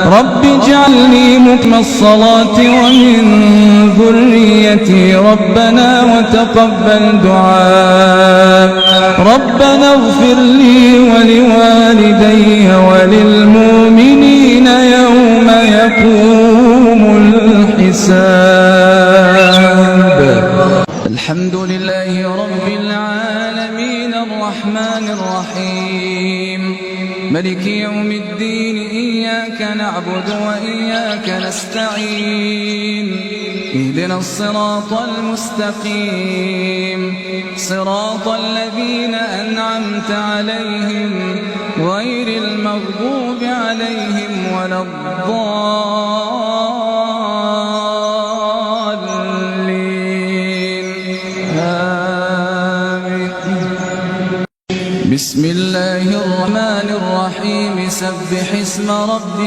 رب اجعلني مقيم الصلاة ومن ذريتي ربنا وتقبل دعاء ربنا اغفر لي ولوالدي وللمؤمنين يوم يقوم الحساب. الحمد لله رب العالمين الرحمن الرحيم ملك يوم الدين إياك نعبد وإياك نستعين اهدنا الصراط المستقيم صراط الذين أنعمت عليهم غير المغضوب عليهم ولا الضالين آمين. بسم الله الرحمن الرحيم سبح اسم ربك